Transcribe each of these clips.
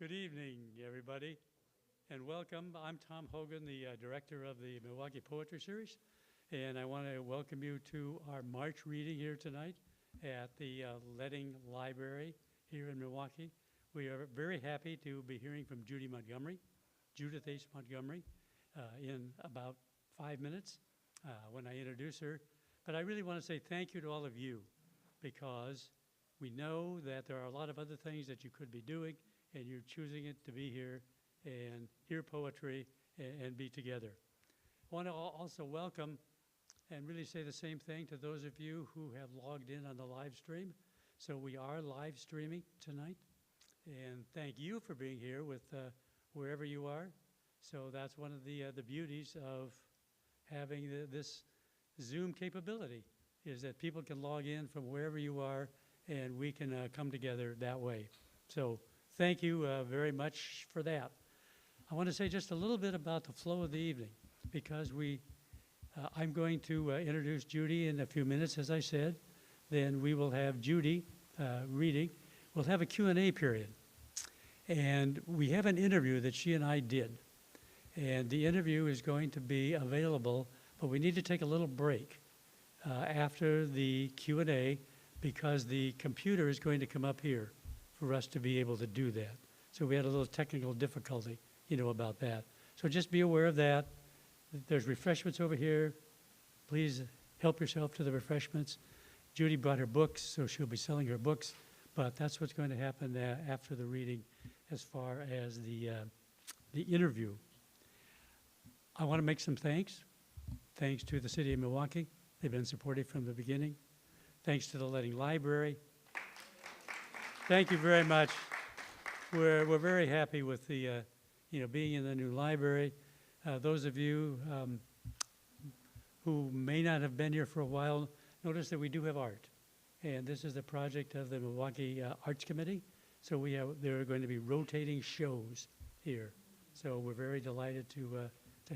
Good evening, everybody, and welcome. I'm Tom Hogan, the director of the Milwaukie Poetry Series, and I want to welcome you to our March reading here tonight at the Ledding Library here in Milwaukie. We are very happy to be hearing from Judith H. Montgomery, in about 5 minutes when I introduce her. But I really want to say thank you to all of you, because we know that there are a lot of other things that you could be doing, and you're choosing it to be here and hear poetry and be together. I want to also welcome and really say the same thing to those of you who have logged in on the live stream. So we are live streaming tonight, and thank you for being here with wherever you are. So that's one of the beauties of having this Zoom capability, is that people can log in from wherever you are, and we can come together that way. So thank you very much for that. I want to say just a little bit about the flow of the evening, because I'm going to introduce Judy in a few minutes, as I said. Then we will have Judy reading. We'll have a Q&A period. And we have an interview that she and I did. And the interview is going to be available, but we need to take a little break after the Q&A, because the computer is going to come up here for us to be able to do that. So we had a little technical difficulty, about that. So just be aware of that. There's refreshments over here. Please help yourself to the refreshments. Judy brought her books, so she'll be selling her books, but that's what's going to happen after the reading as far as the interview. I want to make some thanks. Thanks to the City of Milwaukie. They've been supportive from the beginning. Thanks to the Ledding Library. Thank you very much. We're very happy with the being in the new library. Those of you who may not have been here for a while, notice that we do have art, and this is the project of the Milwaukie Arts Committee. So there are going to be rotating shows here. So we're very delighted to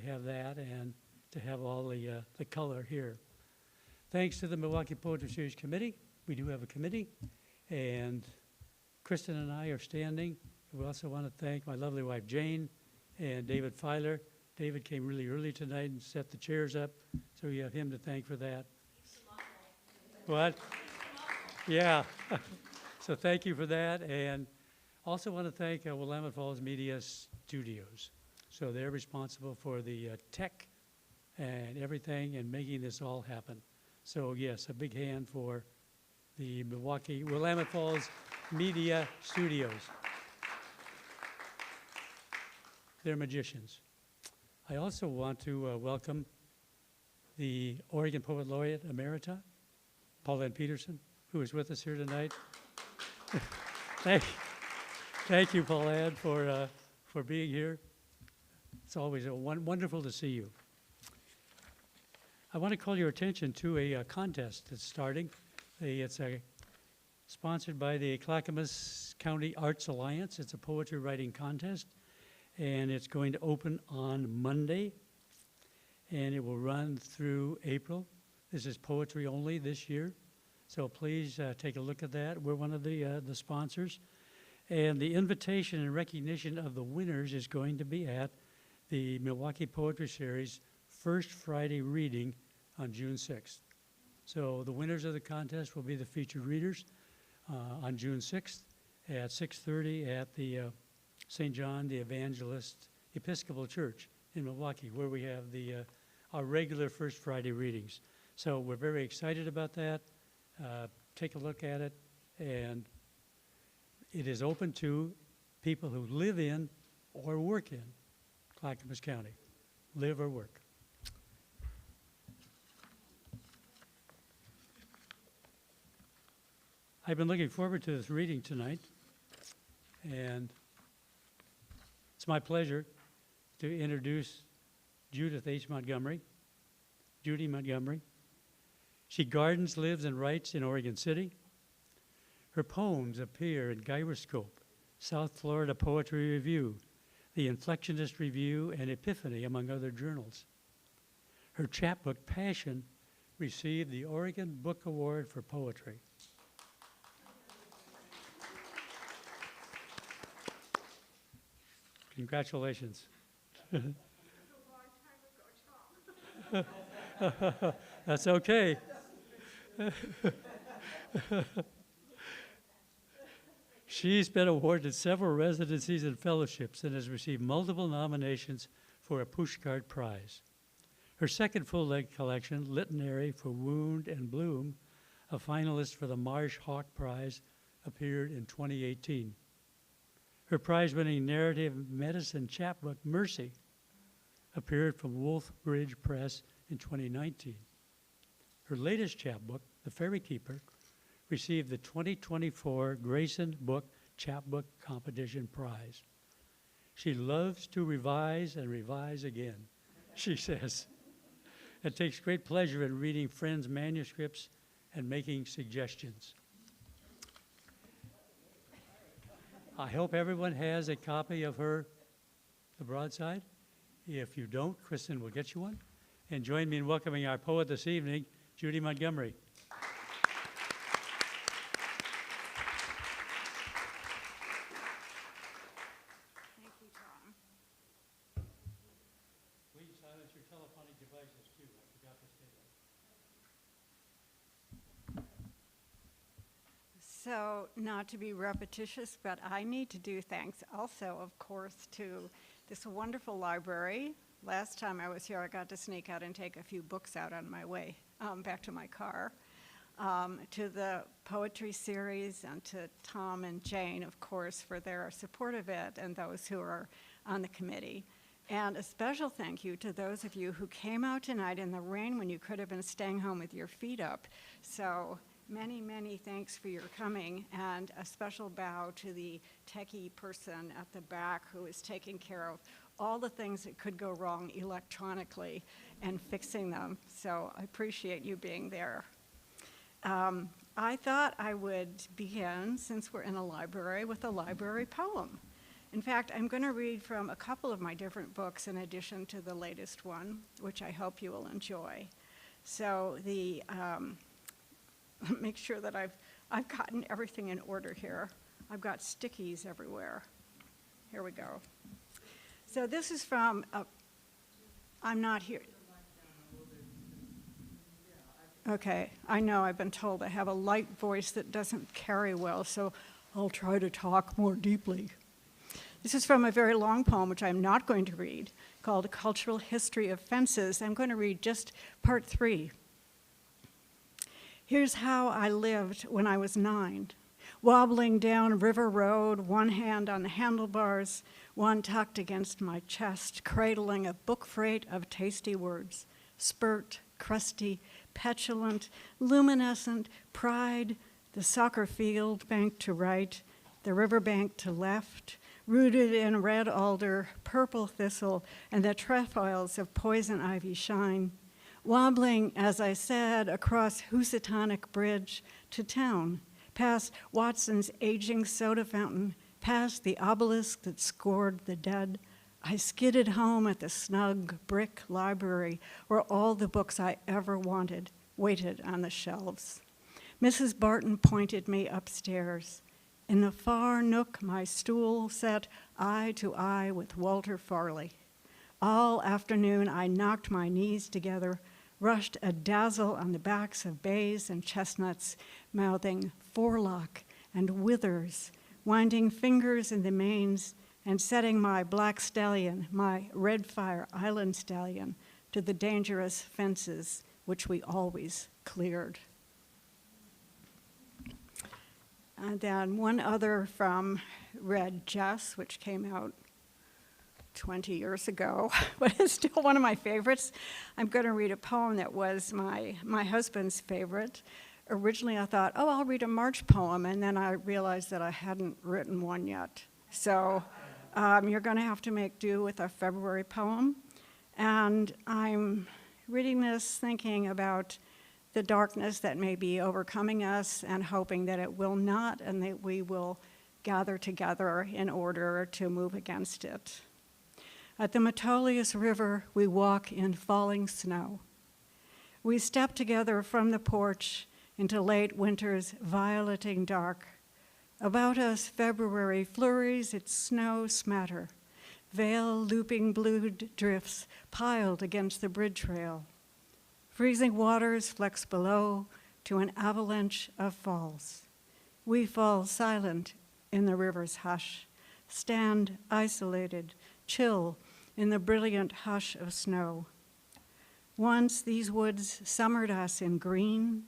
have that and to have all the color here. Thanks to the Milwaukie Poetry Series Committee. We do have a committee, and Kristen and I are standing. We also want to thank my lovely wife, Jane, and David Filer. David came really early tonight and set the chairs up, so we have him to thank for that. What? Yeah. So thank you for that. And also want to thank Willamette Falls Media Studios. So they're responsible for the tech and everything and making this all happen. So yes, a big hand for the Willamette Falls Media Studios. They're magicians. I also want to welcome the Oregon Poet Laureate Emerita, Paulette Peterson, who is with us here tonight. Thank you, Paulette, for being here. It's always wonderful to see you. I want to call your attention to a contest that's starting. It's sponsored by the Clackamas County Arts Alliance. It's a poetry writing contest, and it's going to open on Monday, and it will run through April. This is poetry only this year, so please take a look at that. We're one of the sponsors, and the invitation and recognition of the winners is going to be at the Milwaukie Poetry Series First Friday reading on June 6th. So the winners of the contest will be the featured readers on June 6th at 6:30 at the St. John the Evangelist Episcopal Church in Milwaukie, where we have our regular First Friday readings. So we're very excited about that. Take a look at it, and it is open to people who live in or work in Clackamas County, live or work. I've been looking forward to this reading tonight, and it's my pleasure to introduce Judith H. Montgomery, Judy Montgomery. She gardens, lives, and writes in Oregon City. Her poems appear in Gyroscope, South Florida Poetry Review, the Inflectionist Review, and Epiphany, among other journals. Her chapbook, Passion, received the Oregon Book Award for Poetry. Congratulations. That's okay. She's been awarded several residencies and fellowships and has received multiple nominations for a Pushcart Prize. Her second full-length collection, Literary for Wound and Bloom, a finalist for the Marsh Hawk Prize, appeared in 2018. Her prize-winning narrative medicine chapbook, Mercy, appeared from Wolfbridge Press in 2019. Her latest chapbook, The Fairy Keeper, received the 2024 Grayson Book Chapbook Competition Prize. She loves to revise and revise again, she says, and takes great pleasure in reading friends' manuscripts and making suggestions. I hope everyone has a copy of The Broadside. If you don't, Kristen will get you one. And join me in welcoming our poet this evening, Judy Montgomery. Thank you, Tom. Please silence your telephonic devices too. I forgot to say that. So, not to be repetitious, but I need to do thanks also, of course, to this wonderful library. Last time I was here, I got to sneak out and take a few books out on my way back to my car. To the poetry series, and to Tom and Jane, of course, for their support of it, and those who are on the committee. And a special thank you to those of you who came out tonight in the rain when you could have been staying home with your feet up. So many, many thanks for your coming, and a special bow to the techie person at the back who is taking care of all the things that could go wrong electronically and fixing them. So I appreciate you being there. I thought I would begin, since we're in a library, with a library poem. In fact, I'm going to read from a couple of my different books in addition to the latest one, which I hope you will enjoy. So make sure that I've gotten everything in order here. I've got stickies everywhere. Here we go. So this is from, I'm not here. Okay, I know I've been told I have a light voice that doesn't carry well, so I'll try to talk more deeply. This is from a very long poem, which I'm not going to read, called Cultural History of Fences. I'm going to read just part 3. Here's how I lived when I was 9, wobbling down River Road, one hand on the handlebars, one tucked against my chest, cradling a book freight of tasty words, spurt, crusty, petulant, luminescent, pride, the soccer field bank to right, the river bank to left, rooted in red alder, purple thistle, and the trefoils of poison ivy shine, wobbling, as I said, across Housatonic Bridge to town, past Watson's aging soda fountain, past the obelisk that scored the dead. I skidded home at the snug brick library where all the books I ever wanted waited on the shelves. Mrs. Barton pointed me upstairs. In the far nook, my stool set eye to eye with Walter Farley. All afternoon, I knocked my knees together, rushed a dazzle on the backs of bays and chestnuts, mouthing forelock and withers, winding fingers in the manes, and setting my black stallion, my red fire island stallion, to the dangerous fences which we always cleared. And then one other from Red Jess, which came out 20 years ago, but it's still one of my favorites. I'm going to read a poem that was my husband's favorite. Originally I thought, oh, I'll read a March poem, and then I realized that I hadn't written one yet. So you're going to have to make do with a February poem. And I'm reading this thinking about the darkness that may be overcoming us and hoping that it will not, and that we will gather together in order to move against it. At the Metolius River, we walk in falling snow. We step together from the porch into late winter's violeting dark. About us, February flurries its snow smatter. veil-looping blue drifts piled against the bridge rail. Freezing waters flex below to an avalanche of falls. We fall silent in the river's hush, stand isolated, chill in the brilliant hush of snow. Once these woods summered us in green,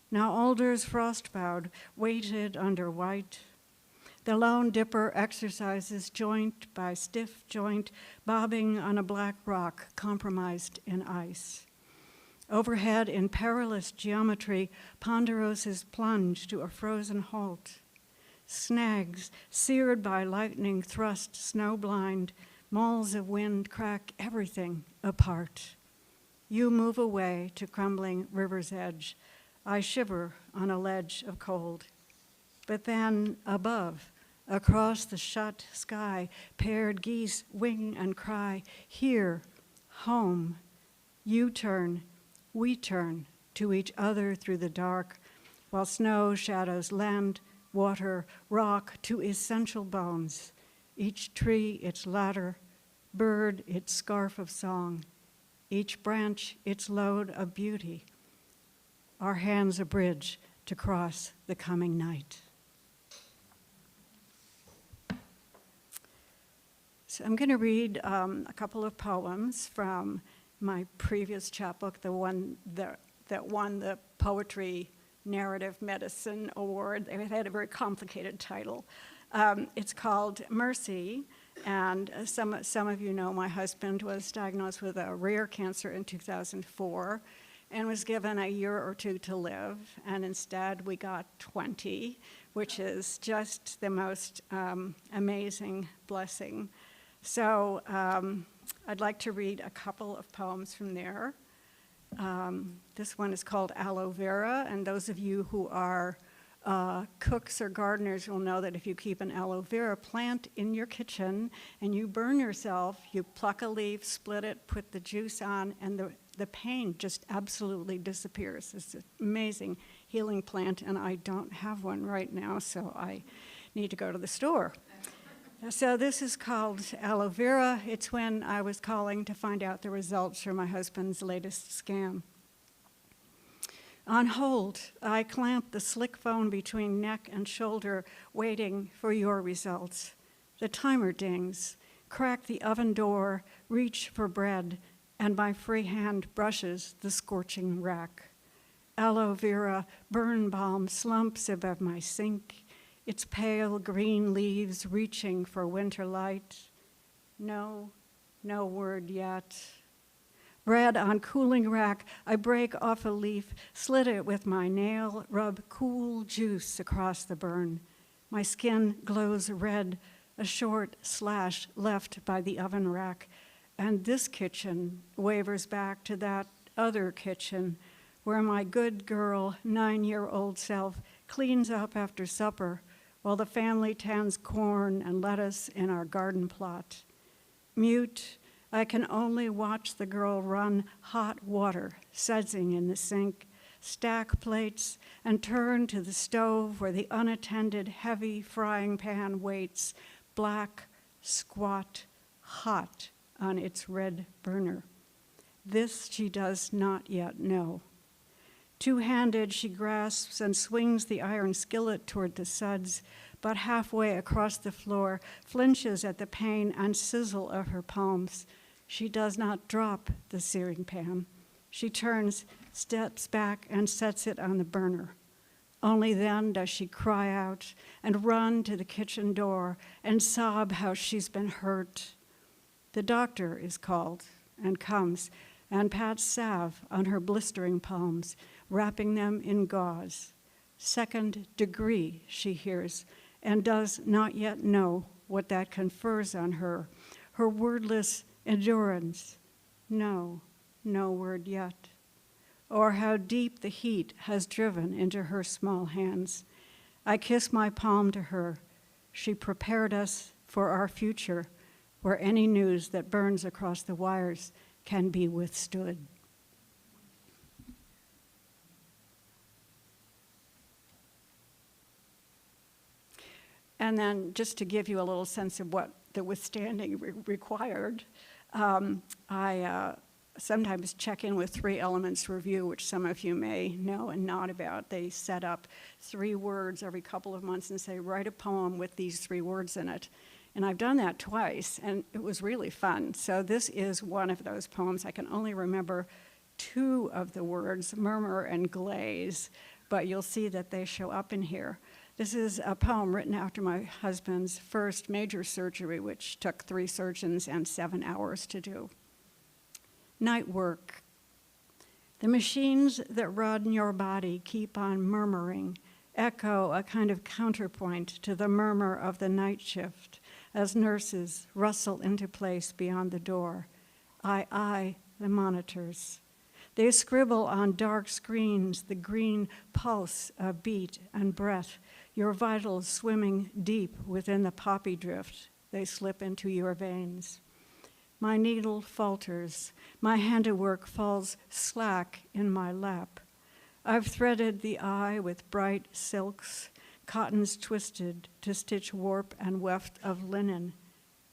now alders frost-bowed waited under white. The lone dipper exercises joint by stiff joint, bobbing on a black rock compromised in ice. Overhead in perilous geometry, ponderoses plunge to a frozen halt. Snags, seared by lightning thrust snowblind, mauls of wind crack everything apart. You move away to crumbling river's edge. I shiver on a ledge of cold. But then above, across the shut sky, paired geese wing and cry, here, home. You turn, we turn to each other through the dark, while snow shadows land, water, rock to essential bones, each tree its ladder, bird its scarf of song, each branch its load of beauty, our hands a bridge to cross the coming night. So I'm going to read a couple of poems from my previous chapbook, the one that won the Poetry Narrative Medicine Award. It had a very complicated title. It's called Mercy, and some of you know my husband was diagnosed with a rare cancer in 2004 and was given a year or two to live, and instead we got 20, which is just the most amazing blessing. So I'd like to read a couple of poems from there. This one is called Aloe Vera, and those of you who are cooks or gardeners will know that if you keep an aloe vera plant in your kitchen and you burn yourself, you pluck a leaf, split it, put the juice on, and the pain just absolutely disappears. It's an amazing healing plant, and I don't have one right now, so I need to go to the store. So this is called Aloe Vera. It's when I was calling to find out the results for my husband's latest scam. On hold, I clamped the slick phone between neck and shoulder, waiting for your results. The timer dings, crack the oven door, reach for bread, and my free hand brushes the scorching rack. Aloe Vera burn balm slumps above my sink, its pale green leaves reaching for winter light. No word yet. Bread on cooling rack, I break off a leaf, slit it with my nail, rub cool juice across the burn. My skin glows red, a short slash left by the oven rack, and this kitchen wavers back to that other kitchen where my good girl, 9-year-old self cleans up after supper while the family tans corn and lettuce in our garden plot. Mute, I can only watch the girl run hot water sudsing in the sink, stack plates, and turn to the stove where the unattended heavy frying pan waits, black, squat, hot on its red burner. This she does not yet know. Two-handed, she grasps and swings the iron skillet toward the suds, but halfway across the floor, flinches at the pain and sizzle of her palms. She does not drop the searing pan. She turns, steps back, and sets it on the burner. Only then does she cry out and run to the kitchen door and sob how she's been hurt. The doctor is called and comes and pats salve on her blistering palms, wrapping them in gauze. 2nd degree, she hears, and does not yet know what that confers on her. Her wordless endurance, no word yet. Or how deep the heat has driven into her small hands. I kiss my palm to her. She prepared us for our future, where any news that burns across the wires can be withstood. And then just to give you a little sense of what the withstanding required. I sometimes check in with 3 Elements Review, which some of you may know and not about. They set up 3 words every couple of months and say, write a poem with these 3 words in it. And I've done that twice, and it was really fun. So this is one of those poems. I can only remember 2 of the words, murmur and glaze, but you'll see that they show up in here. This is a poem written after my husband's first major surgery, which took 3 surgeons and 7 hours to do. Night work. The machines that run your body keep on murmuring, echo a kind of counterpoint to the murmur of the night shift as nurses rustle into place beyond the door. I eye the monitors. They scribble on dark screens the green pulse of beat and breath, your vitals swimming deep within the poppy drift they slip into your veins. My needle falters. My handiwork falls slack in my lap. I've threaded the eye with bright silks, cottons twisted to stitch warp and weft of linen.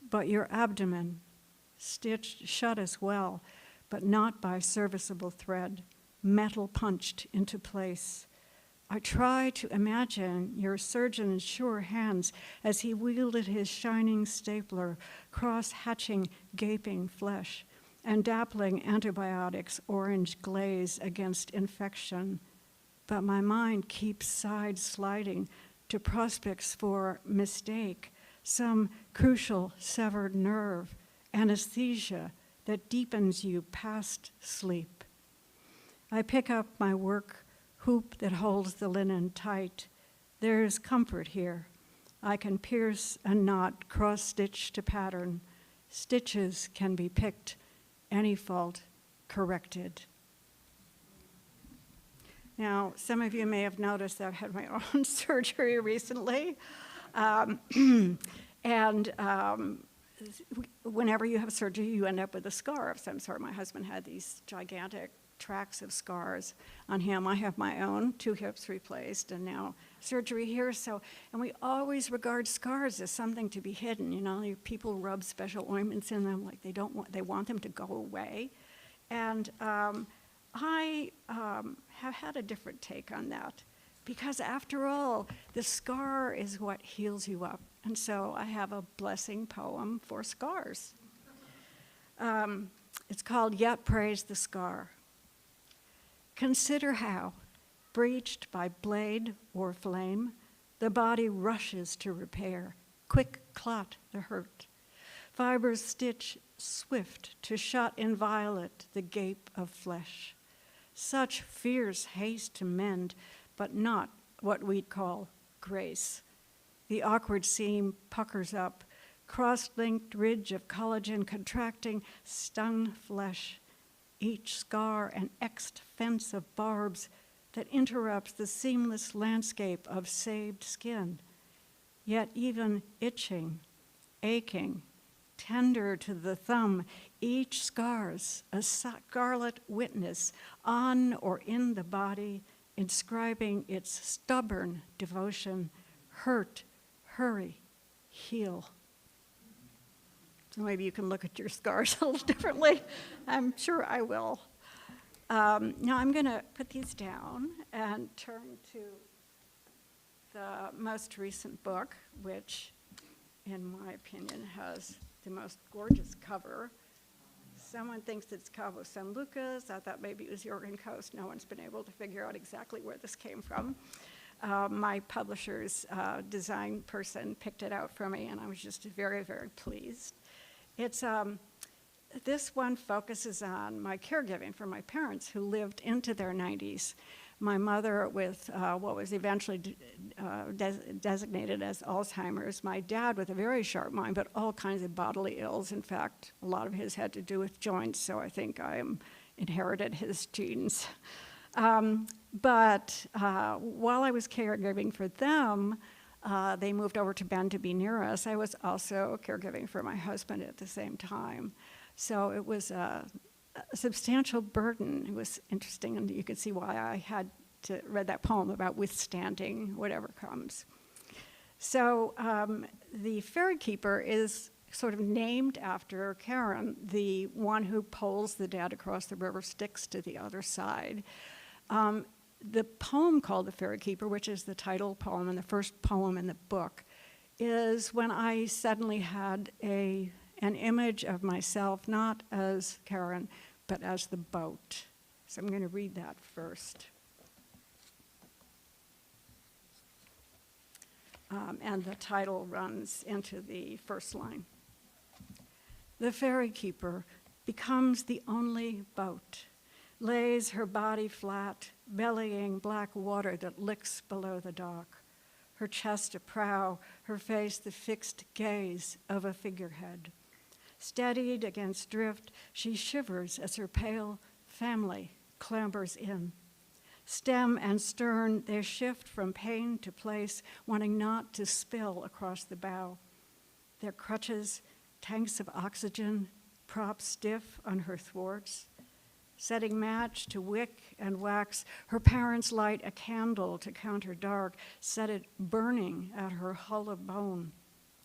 But your abdomen, stitched shut as well, but not by serviceable thread, metal punched into place. I try to imagine your surgeon's sure hands as he wielded his shining stapler, cross-hatching gaping flesh, and dappling antibiotics orange glaze against infection. But my mind keeps side-sliding to prospects for mistake, some crucial severed nerve, anesthesia that deepens you past sleep. I pick up my work hoop that holds the linen tight. There's comfort here. I can pierce a knot, cross-stitch to pattern. Stitches can be picked, any fault corrected. Now, some of you may have noticed that I've had my own surgery recently. Whenever you have surgery, you end up with a scar of some sort. My husband had these gigantic tracts of scars on him. I have my own, 2 hips replaced, and now surgery here. And we always regard scars as something to be hidden. You know, people rub special ointments in them like they want them to go away. And I have had a different take on that, because after all, the scar is what heals you up. And so I have a blessing poem for scars. It's called Yet Praise the Scar. Consider how, breached by blade or flame, the body rushes to repair, quick clot the hurt. Fibers stitch swift to shut inviolate the gape of flesh. Such fierce haste to mend, but not what we'd call grace. The awkward seam puckers up, cross-linked ridge of collagen contracting, stung flesh. Each scar an X'd fence of barbs that interrupts the seamless landscape of saved skin. Yet even itching, aching, tender to the thumb, each scar's a scarlet witness on or in the body, inscribing its stubborn devotion, hurt, hurry, heal. So maybe you can look at your scars a little differently. I'm sure I will. Now I'm going to put these down and turn to the most recent book, which, in my opinion, has the most gorgeous cover. Someone thinks it's Cabo San Lucas. I thought maybe it was the Oregon Coast. No one's been able to figure out exactly where this came from. My publisher's design person picked it out for me, and I was just very, very pleased. It's this one focuses on my caregiving for my parents who lived into their 90s. My mother with what was eventually designated as Alzheimer's. My dad with a very sharp mind, but all kinds of bodily ills. In fact, a lot of his had to do with joints, so I think I inherited his genes. But while I was caregiving for them, they moved over to Bend to be near us. I was also caregiving for my husband at the same time. So it was a substantial burden. It was interesting, and you could see why I had to read that poem about withstanding whatever comes. So the Fairy Keeper is sort of named after Karen, the one who pulls the dad across the river Styx to the other side. The poem called The Fairy Keeper, which is the title poem and the first poem in the book, is when I suddenly had an image of myself, not as Karen, but as the boat. So I'm going to read that first. And the title runs into the first line. The fairy keeper becomes the only boat, lays her body flat, bellying black water that licks below the dock, her chest a prow, her face the fixed gaze of a figurehead. Steadied against drift, she shivers as her pale family clambers in. Stem and stern, they shift from pane to place, wanting not to spill across the bow. Their crutches, tanks of oxygen, prop stiff on her thwarts. Setting match to wick and wax, her parents light a candle to counter dark, set it burning at her hull of bone,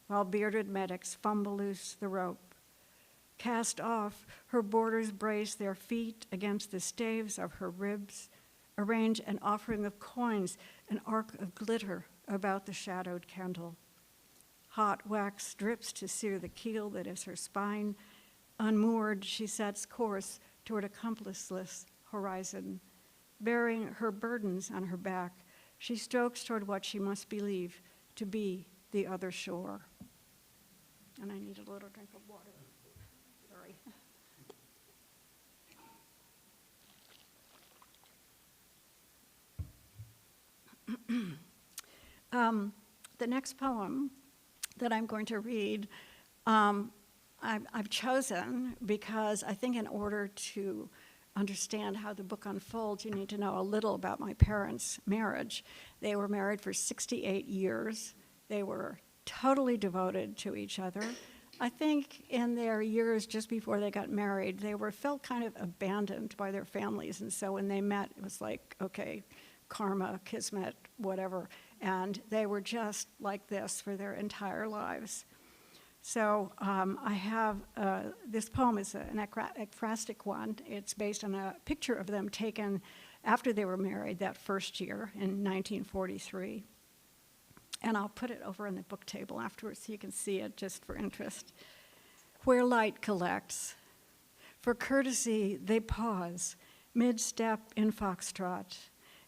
while bearded medics fumble loose the rope. Cast off, her boarders brace their feet against the staves of her ribs, arrange an offering of coins, an arc of glitter about the shadowed candle. Hot wax drips to sear the keel that is her spine. Unmoored, she sets course toward a compassless horizon. Bearing her burdens on her back, she strokes toward what she must believe to be the other shore. And I need a little drink of water. Sorry. The next poem that I'm going to read, I've chosen because I think in order to understand how the book unfolds, you need to know a little about my parents' marriage. They were married for 68 years. They were totally devoted to each other. I think in their years just before they got married, they felt kind of abandoned by their families. And so when they met, it was like, okay, karma, kismet, whatever. And they were just like this for their entire lives. So I have, this poem is an ekphrastic one. It's based on a picture of them taken after they were married that first year in 1943. And I'll put it over on the book table afterwards so you can see it just for interest. Where light collects. For courtesy, they pause, mid-step in foxtrot,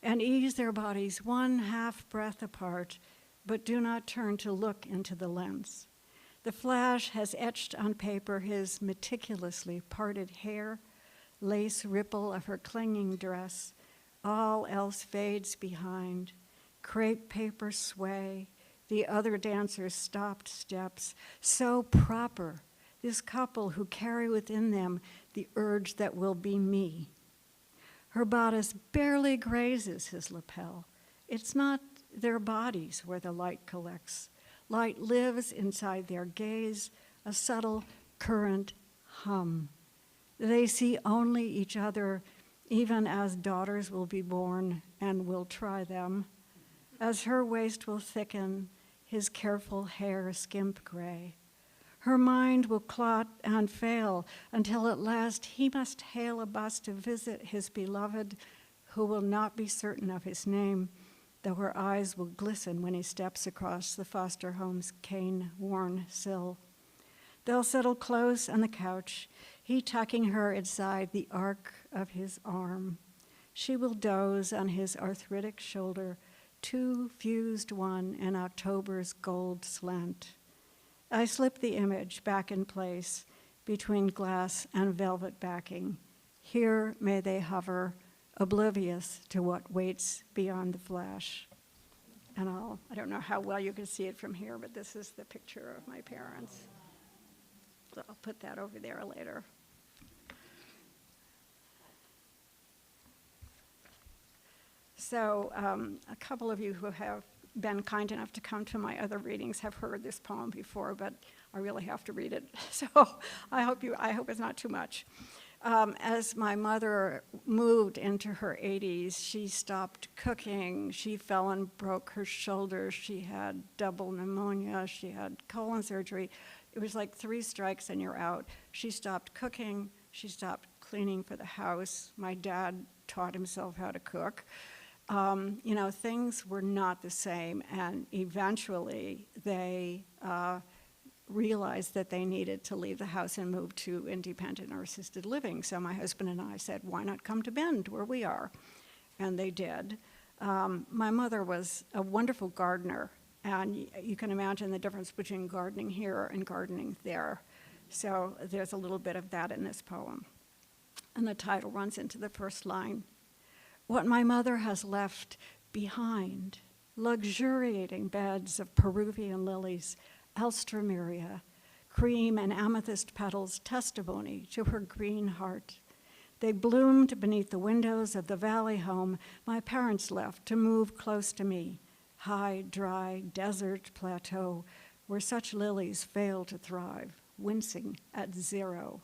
and ease their bodies one half breath apart, but do not turn to look into the lens. The flash has etched on paper his meticulously parted hair, lace ripple of her clinging dress, all else fades behind. Crepe paper sway, the other dancers' stopped steps, so proper, this couple who carry within them the urge that will be me. Her bodice barely grazes his lapel. It's not their bodies where the light collects. Light lives inside their gaze, a subtle current hum. They see only each other, even as daughters will be born and will try them. As her waist will thicken, his careful hair skimp gray. Her mind will clot and fail until at last he must hail a bus to visit his beloved, who will not be certain of his name, though her eyes will glisten when he steps across the foster home's cane-worn sill. They'll settle close on the couch, he tucking her inside the arc of his arm. She will doze on his arthritic shoulder, two fused one in October's gold slant. I slip the image back in place between glass and velvet backing. Here may they hover, oblivious to what waits beyond the flash. And I don't know how well you can see it from here, but this is the picture of my parents. So I'll put that over there later. So a couple of you who have been kind enough to come to my other readings have heard this poem before, but I really have to read it. So I hope it's not too much. As my mother moved into her 80s, she stopped cooking. She fell and broke her shoulder. She had double pneumonia. She had colon surgery. It was like 3 strikes and you're out. She stopped cooking. She stopped cleaning for the house. My dad taught himself how to cook. Things were not the same, and eventually they realized that they needed to leave the house and move to independent or assisted living. So my husband and I said, why not come to Bend, where we are? And they did. My mother was a wonderful gardener, and you can imagine the difference between gardening here and gardening there. So there's a little bit of that in this poem. And the title runs into the first line. What my mother has left behind, luxuriating beds of Peruvian lilies, alstroemeria, cream and amethyst petals, testimony to her green heart. They bloomed beneath the windows of the valley home my parents left to move close to me, high, dry, desert plateau where such lilies fail to thrive, wincing at 0.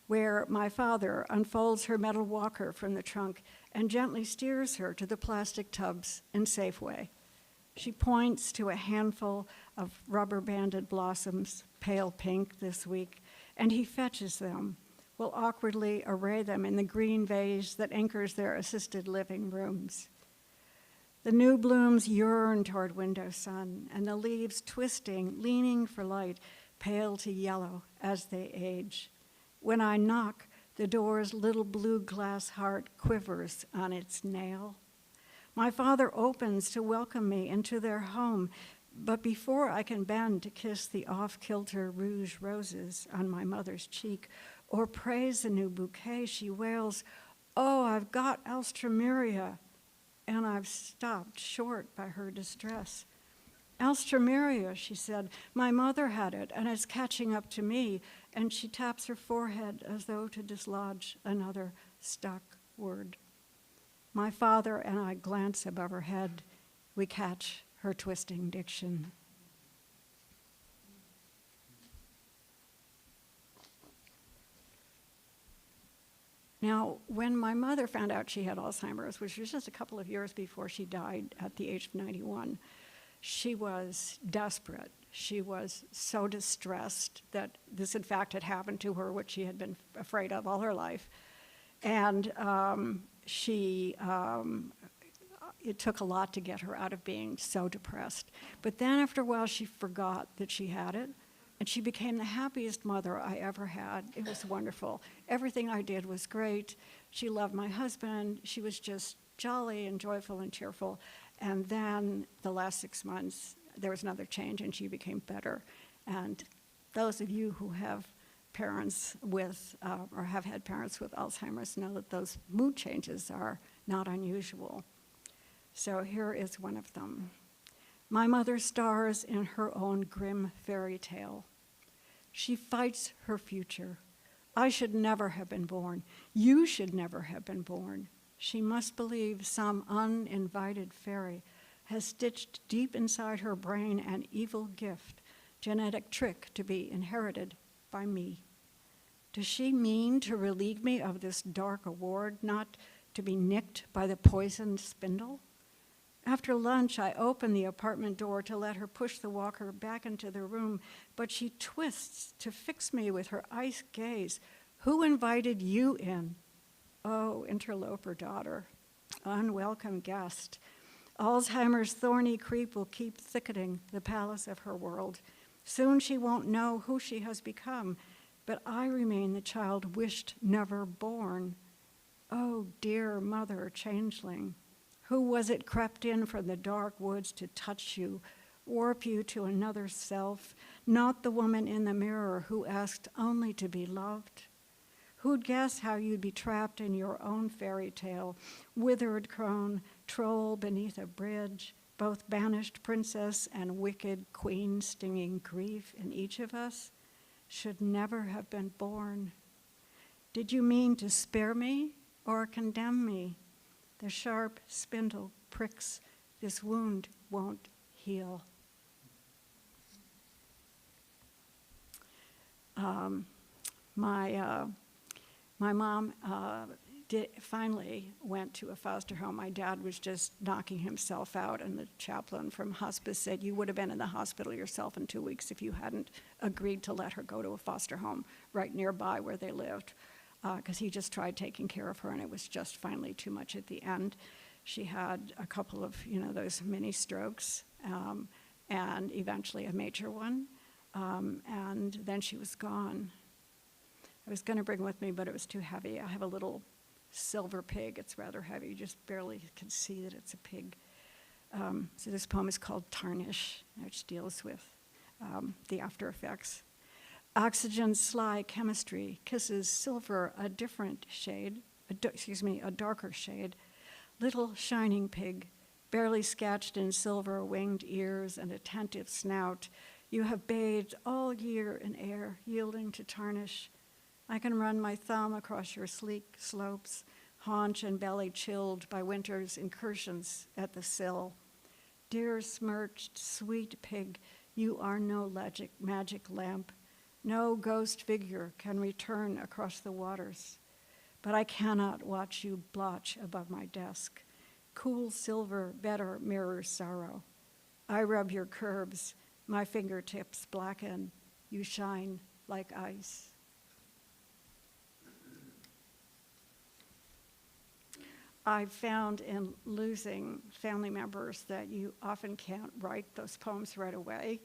Where my father unfolds her metal walker from the trunk and gently steers her to the plastic tubs in Safeway. She points to a handful of rubber-banded blossoms, pale pink this week, and he fetches them, will awkwardly array them in the green vase that anchors their assisted living rooms. The new blooms yearn toward window sun, and the leaves twisting, leaning for light, pale to yellow as they age. When I knock, the door's little blue glass heart quivers on its nail. My father opens to welcome me into their home, but before I can bend to kiss the off-kilter rouge roses on my mother's cheek or praise the new bouquet, she wails, "Oh, I've got alstroemeria," and I've stopped short by her distress. "Alstroemeria," she said, "my mother had it, and it's catching up to me," and she taps her forehead as though to dislodge another stuck word. My father and I glance above her head. We catch her twisting diction. Now, when my mother found out she had Alzheimer's, which was just a couple of years before she died at the age of 91, she was desperate. She was so distressed that this, in fact, had happened to her, which she had been afraid of all her life. And it took a lot to get her out of being so depressed. But then after a while, she forgot that she had it, and she became the happiest mother I ever had. It was wonderful. Everything I did was great. She loved my husband. She was just jolly and joyful and cheerful. And then the last 6 months, there was another change, and she became better. And those of you who have parents with, or have had parents with Alzheimer's know that those mood changes are not unusual. So here is one of them. My mother stars in her own grim fairy tale. She fights her future. I should never have been born. You should never have been born. She must believe some uninvited fairy has stitched deep inside her brain an evil gift, genetic trick to be inherited by me. Does she mean to relieve me of this dark award, not to be nicked by the poisoned spindle? After lunch, I open the apartment door to let her push the walker back into the room, but she twists to fix me with her ice gaze. Who invited you in? Oh, interloper daughter, unwelcome guest. Alzheimer's thorny creep will keep thickening the palace of her world. Soon she won't know who she has become, but I remain the child wished never born. Oh, dear mother changeling, who was it crept in from the dark woods to touch you, warp you to another self, not the woman in the mirror who asked only to be loved? Who'd guess how you'd be trapped in your own fairy tale, withered crone, troll beneath a bridge, both banished princess and wicked queen stinging grief in each of us, should never have been born. Did you mean to spare me or condemn me? The sharp spindle pricks, this wound won't heal. My My mom finally went to a foster home. My dad was just knocking himself out, and the chaplain from hospice said, "You would have been in the hospital yourself in 2 weeks if you hadn't agreed to let her go to a foster home right nearby where they lived," because he just tried taking care of her, and it was just finally too much at the end. She had a couple of, those mini strokes, and eventually a major one, and then she was gone. I was going to bring with me, but it was too heavy. I have a little silver pig. It's rather heavy. You just barely can see that it's a pig. So this poem is called Tarnish, which deals with the after effects. Oxygen sly chemistry kisses silver a different shade, a darker shade. Little shining pig, barely sketched in silver winged ears and attentive snout, you have bathed all year in air, yielding to tarnish. I can run my thumb across your sleek slopes, haunch and belly chilled by winter's incursions at the sill. Dear smirched, sweet pig, you are no magic lamp. No ghost figure can return across the waters. But I cannot watch you blotch above my desk. Cool silver better mirrors sorrow. I rub your curbs, my fingertips blacken. You shine like ice. I've found in losing family members that you often can't write those poems right away.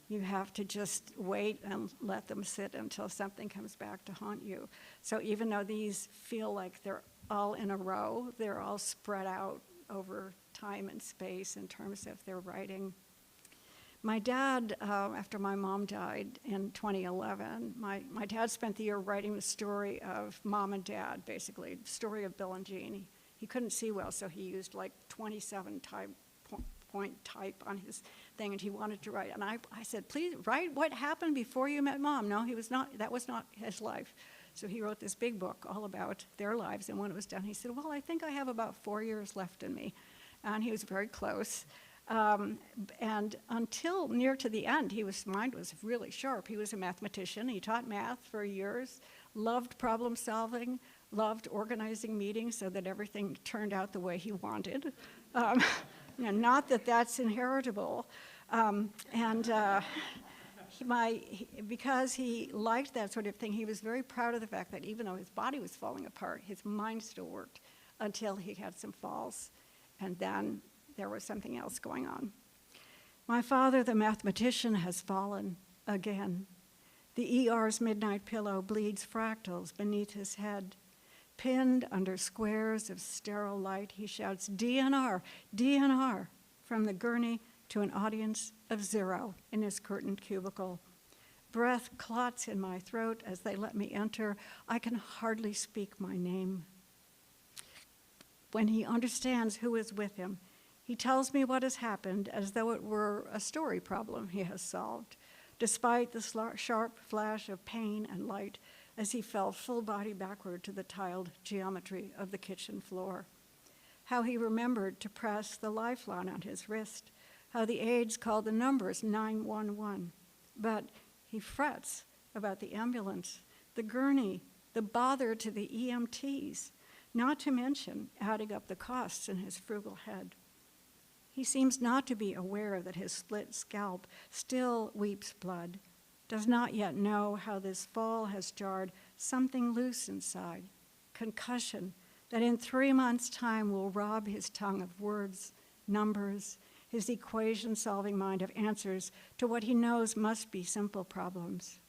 You have to just wait and let them sit until something comes back to haunt you. So even though these feel like they're all in a row, they're all spread out over time and space in terms of their writing. My dad, after my mom died in 2011, my dad spent the year writing the story of Mom and Dad, basically, the story of Bill and Jean. He couldn't see well, so he used like 27 point type on his thing, and he wanted to write. And I said, please write what happened before you met Mom. No, that was not his life. So he wrote this big book all about their lives, and when it was done, he said, well, I think I have about 4 years left in me. And he was very close. And until near to the end, his mind was really sharp. He was a mathematician. He taught math for years, loved problem solving, loved organizing meetings so that everything turned out the way he wanted. Not that that's inheritable. Because he liked that sort of thing, he was very proud of the fact that even though his body was falling apart, his mind still worked until he had some falls, and then there was something else going on. My father, the mathematician, has fallen again. The ER's midnight pillow bleeds fractals beneath his head. Pinned under squares of sterile light, he shouts, DNR, DNR, from the gurney to an audience of 0 in his curtained cubicle. Breath clots in my throat as they let me enter. I can hardly speak my name. When he understands who is with him, he tells me what has happened as though it were a story problem he has solved, despite the sharp flash of pain and light as he fell full body backward to the tiled geometry of the kitchen floor. How he remembered to press the lifeline on his wrist, how the aides called the numbers 911, but he frets about the ambulance, the gurney, the bother to the EMTs, not to mention adding up the costs in his frugal head. He seems not to be aware that his split scalp still weeps blood, does not yet know how this fall has jarred something loose inside, concussion that in 3 months' time will rob his tongue of words, numbers, his equation-solving mind of answers to what he knows must be simple problems.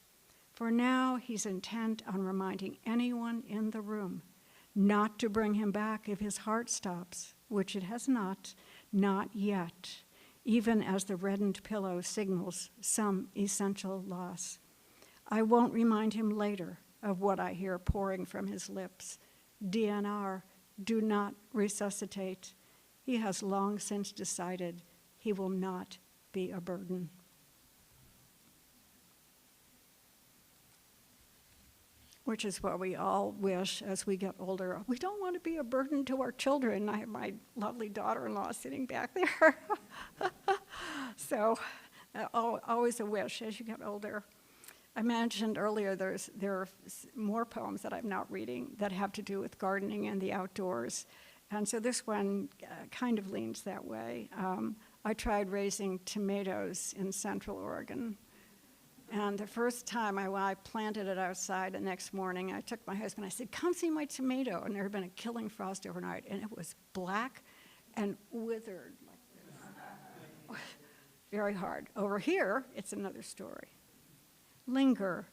For now, he's intent on reminding anyone in the room not to bring him back if his heart stops, which it has not yet, even as the reddened pillow signals some essential loss. I won't remind him later of what I hear pouring from his lips. DNR, do not resuscitate. He has long since decided he will not be a burden. Which is what we all wish as we get older. We don't want to be a burden to our children. I have my lovely daughter-in-law sitting back there. So always a wish as you get older. I mentioned earlier there are more poems that I'm not reading that have to do with gardening and the outdoors. And so this one kind of leans that way. I tried raising tomatoes in Central Oregon. And the first time I planted it outside, the next morning, I took my husband, I said, come see my tomato. And there had been a killing frost overnight, and it was black and withered like this. Very hard. Over here, it's another story. Linger.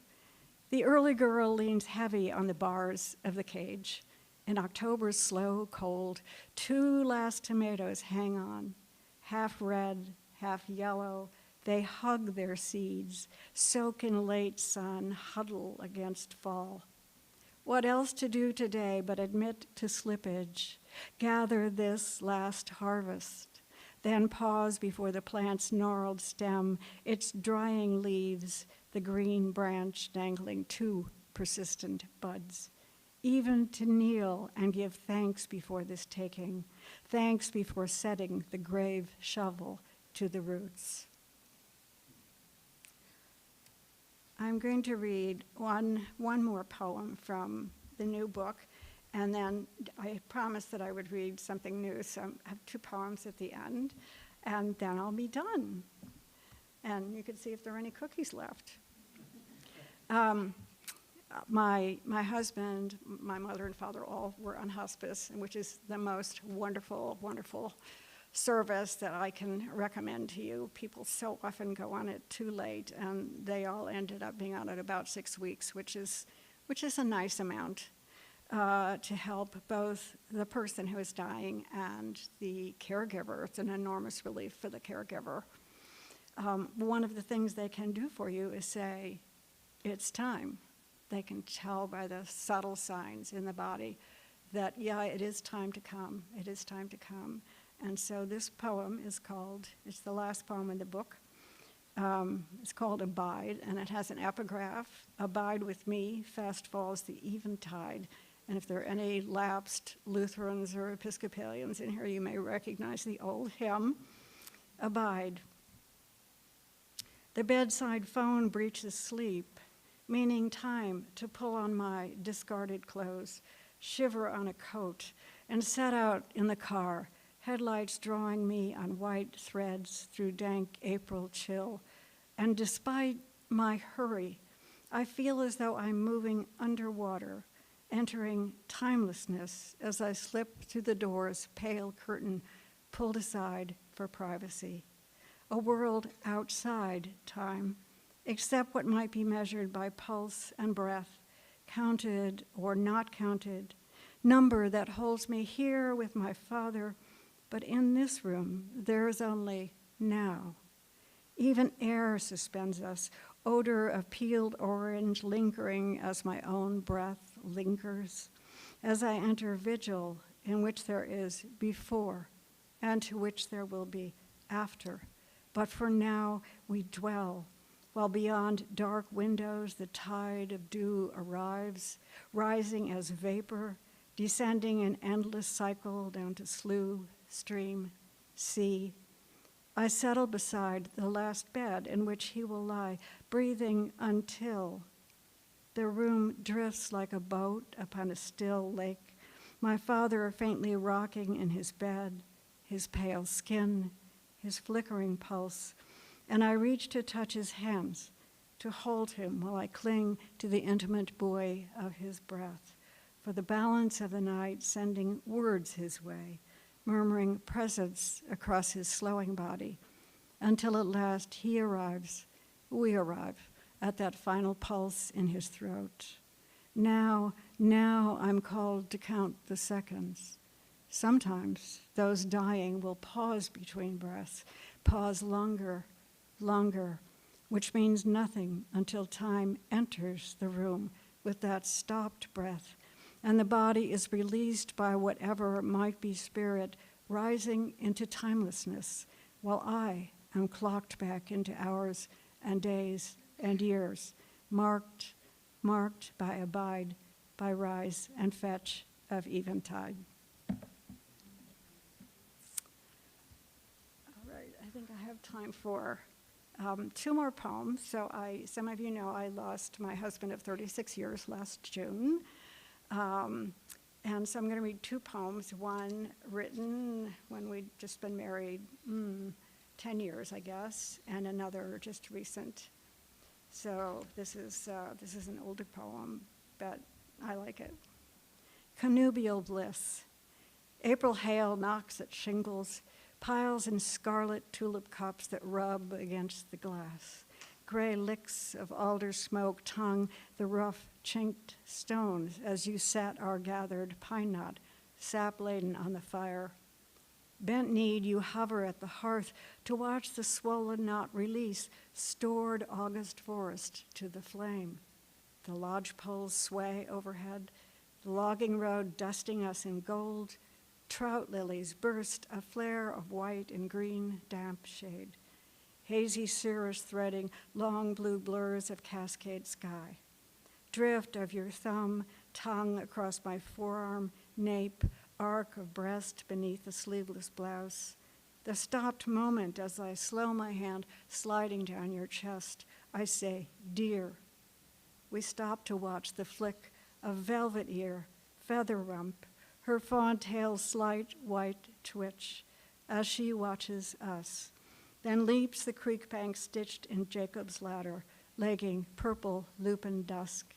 The early girl leans heavy on the bars of the cage. In October's slow cold, 2 last tomatoes hang on, half red, half yellow. They hug their seeds, soak in late sun, huddle against fall. What else to do today but admit to slippage, gather this last harvest, then pause before the plant's gnarled stem, its drying leaves, the green branch dangling 2 persistent buds. Even to kneel and give thanks before this taking, thanks before setting the grave shovel to the roots. I'm going to read one more poem from the new book, and then I promised that I would read something new, so I have 2 poems at the end, and then I'll be done. And you can see if there are any cookies left. My husband, my mother and father all were on hospice, which is the most wonderful, wonderful service that I can recommend to you. People so often go on it too late, and they all ended up being on it about 6 weeks, which is a nice amount to help both the person who is dying and the caregiver. It's an enormous relief for the caregiver. One of the things they can do for you is say, it's time. They can tell by the subtle signs in the body that, yeah, it is time to come. It is time to come. And so this poem is called, it's the last poem in the book. It's called Abide, and it has an epigraph. Abide with me, fast falls the eventide. And if there are any lapsed Lutherans or Episcopalians in here, you may recognize the old hymn, Abide. The bedside phone breaches sleep, meaning time to pull on my discarded clothes, shiver on a coat, and set out in the car, headlights drawing me on white threads through dank April chill. And despite my hurry, I feel as though I'm moving underwater, entering timelessness as I slip through the door's pale curtain pulled aside for privacy. A world outside time, except what might be measured by pulse and breath, counted or not counted, number that holds me here with my father, but in this room, there is only now. Even air suspends us, odor of peeled orange lingering as my own breath lingers, as I enter vigil in which there is before and to which there will be after. But for now, we dwell, while beyond dark windows the tide of dew arrives, rising as vapor, descending in endless cycle down to slough, stream, sea. I settle beside the last bed in which he will lie, breathing until the room drifts like a boat upon a still lake, my father faintly rocking in his bed, his pale skin, his flickering pulse, and I reach to touch his hands, to hold him while I cling to the intimate buoy of his breath, for the balance of the night sending words his way, murmuring presence across his slowing body, until at last he arrives, we arrive, at that final pulse in his throat. Now I'm called to count the seconds. Sometimes those dying will pause between breaths, pause longer, which means nothing until time enters the room with that stopped breath, and the body is released by whatever might be spirit rising into timelessness, while I am clocked back into hours and days and years, marked by abide, by rise and fetch of eventide. All right, I think I have time for Two more poems. So some of you know I lost my husband of 36 years last June. And so I'm going to read two poems, one written when we'd just been married 10 years, I guess, and another just recent. So this is an older poem, but I like it. Connubial bliss. April hail knocks at shingles, piles in scarlet tulip cups that rub against the glass. Gray licks of alder smoke tongue the rough, chinked stones as you sat our gathered pine knot, sap-laden on the fire. Bent-kneed, you hover at the hearth to watch the swollen knot release stored August forest to the flame. The lodge poles sway overhead, the logging road dusting us in gold. Trout lilies burst a flare of white and green damp shade. Hazy cirrus threading long blue blurs of cascade sky. Drift of your thumb, tongue across my forearm, nape, arc of breast beneath the sleeveless blouse. The stopped moment as I slow my hand sliding down your chest, I say, dear. We stop to watch the flick of velvet ear, feather rump, her fawn tail's slight white twitch as she watches us. Then leaps the creek bank stitched in Jacob's ladder, legging purple lupin dusk.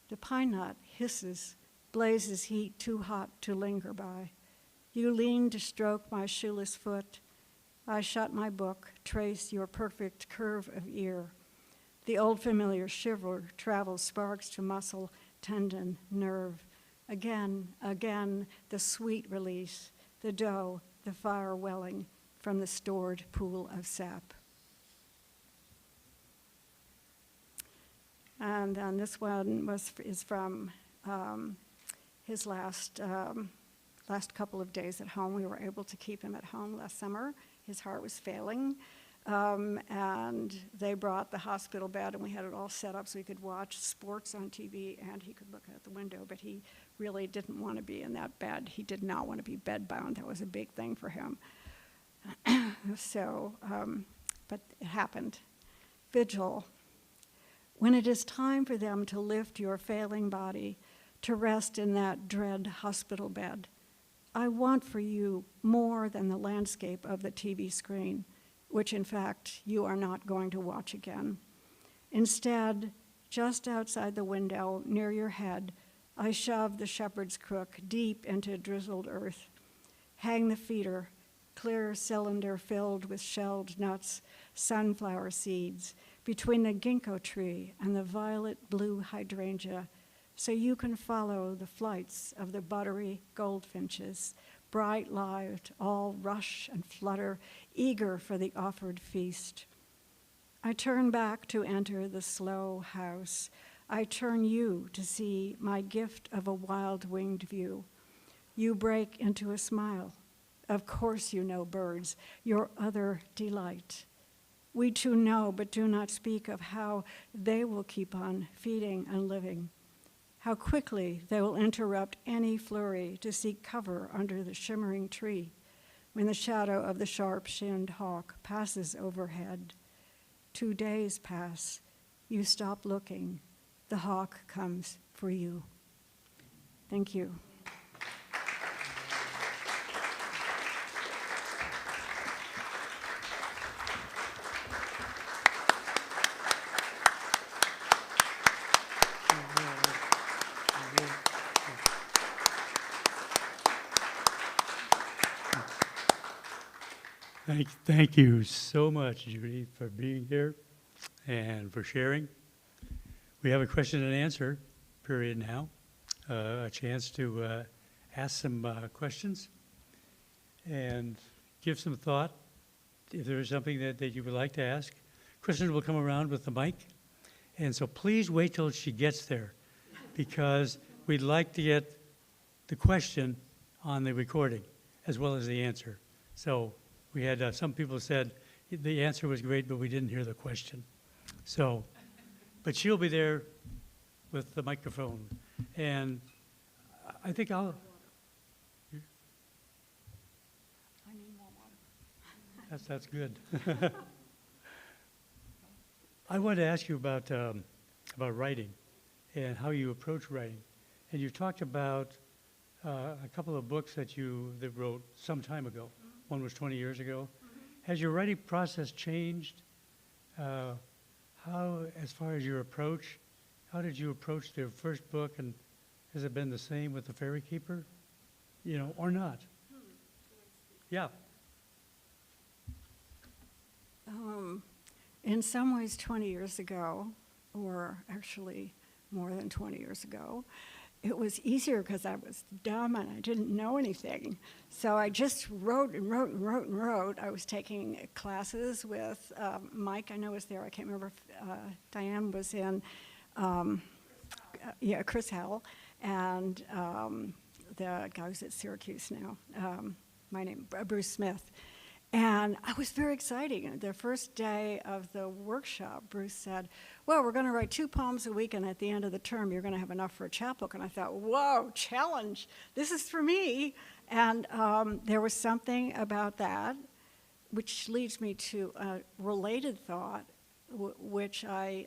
The pine knot hisses, blazes heat too hot to linger by. You lean to stroke my shoeless foot. I shut my book, trace your perfect curve of ear. The old familiar shiver travels sparks to muscle, tendon, nerve. Again, the sweet release, the dough, the fire welling from the stored pool of sap. And then this one is from his last couple of days at home. We were able to keep him at home last summer. His heart was failing. And they brought the hospital bed, and we had it all set up so he could watch sports on TV and he could look out the window, but he really didn't want to be in that bed. He did not want to be bedbound. That was a big thing for him. But it happened. Vigil. When it is time for them to lift your failing body, to rest in that dread hospital bed, I want for you more than the landscape of the TV screen, which in fact you are not going to watch again. Instead, just outside the window near your head, I shove the shepherd's crook deep into drizzled earth, hang the feeder, clear cylinder filled with shelled nuts, sunflower seeds, between the ginkgo tree and the violet-blue hydrangea, so you can follow the flights of the buttery goldfinches, bright-lived, all rush and flutter, eager for the offered feast. I turn back to enter the slow house. I turn you to see my gift of a wild-winged view. You break into a smile. Of course you know birds, your other delight. We too know, but do not speak of how they will keep on feeding and living, how quickly they will interrupt any flurry to seek cover under the shimmering tree when the shadow of the sharp-shinned hawk passes overhead. 2 days pass, you stop looking, the hawk comes for you. Thank you. Thank you so much, Judy, for being here and for sharing. We have a question and answer period now, a chance to ask some questions and give some thought if there is something that you would like to ask. Kristen will come around with the mic, and so please wait till she gets there, because we'd like to get the question on the recording as well as the answer. So we had some people said the answer was great, but we didn't hear the question. So, but she'll be there with the microphone. And I think I'll... I need more water. That's good. I wanted to ask you about writing and how you approach writing. And you talked about a couple of books that you wrote some time ago. Mm-hmm. One was 20 years ago. Mm-hmm. Has your writing process changed? How, as far as your approach, how did you approach the first book, and has it been the same with The Fairy Keeper, or not? Yeah. In some ways, 20 years ago, or actually more than 20 years ago, it was easier because I was dumb and I didn't know anything. So I just wrote and wrote and wrote and wrote. I was taking classes with Mike, I know was there. I can't remember if Diane was in. Chris Howell, and the guy who's at Syracuse now. My name, Bruce Smith. And I was very excited. The first day of the workshop, Bruce said, well, we're going to write 2 poems a week, and at the end of the term, you're going to have enough for a chapbook. And I thought, whoa, challenge. This is for me. And there was something about that, which leads me to a related thought, which I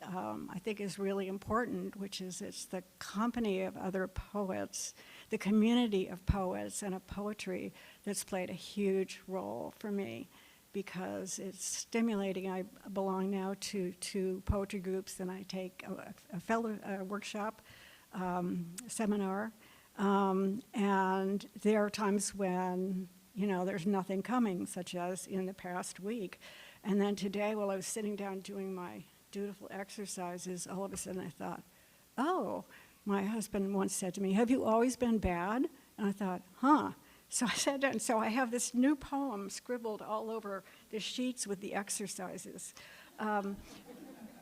think is really important, which is it's the company of other poets, the community of poets and of poetry that's played a huge role for me, because it's stimulating. I belong now to 2 poetry groups, and I take a fellow workshop seminar, and there are times when there's nothing coming, such as in the past week. And then today, while I was sitting down doing my dutiful exercises, all of a sudden I thought, oh, my husband once said to me, have you always been bad? And I thought, huh. So I sat down, so I have this new poem scribbled all over the sheets with the exercises.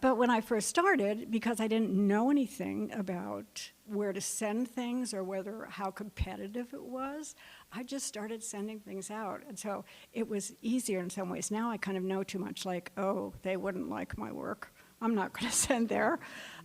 But when I first started, because I didn't know anything about where to send things or how competitive it was, I just started sending things out. And so it was easier in some ways. Now I kind of know too much, like, oh, they wouldn't like my work. I'm not going to send there.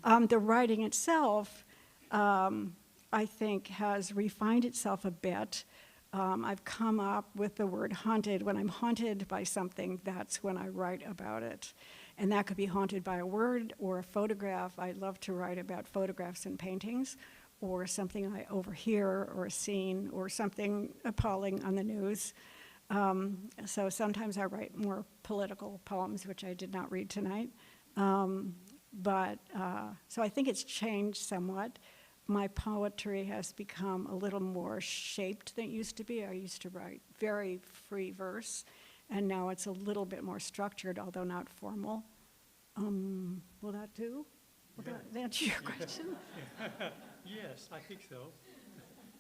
The writing itself, I think, has refined itself a bit. I've come up with the word haunted. When I'm haunted by something, that's when I write about it. And that could be haunted by a word or a photograph. I love to write about photographs and paintings, or something I overhear or a scene or something appalling on the news. So sometimes I write more political poems, which I did not read tonight. So I think it's changed somewhat. My poetry has become a little more shaped than it used to be. I used to write very free verse, and now it's a little bit more structured, although not formal. Will that do? Will that answer your question? Yes, I think so.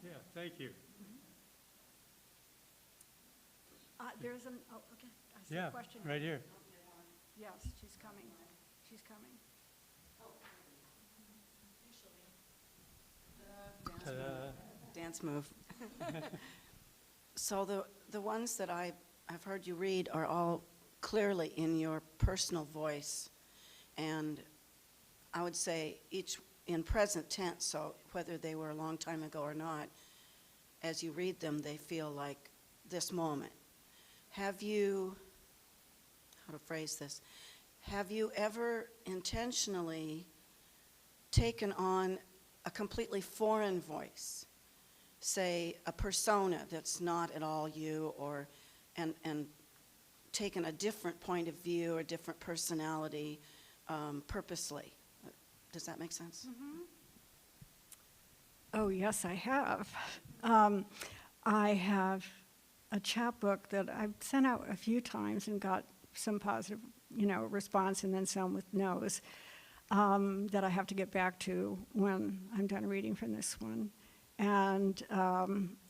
Yeah, thank you. There's an, oh, okay, I see a question. Right here. Yes, she's coming. She's coming. Dance move. So the ones that I've heard you read are all clearly in your personal voice, and I would say each in present tense, so whether they were a long time ago or not, as you read them, they feel like this moment. Have you, how to phrase this, have you ever intentionally taken on a completely foreign voice, say a persona that's not at all you, or and taken a different point of view or different personality purposely? Does that make sense? Mm-hmm. Oh, yes, I have. I have a chapbook that I've sent out a few times and got some positive, response, and then some with no's, that I have to get back to when I'm done reading from this one. And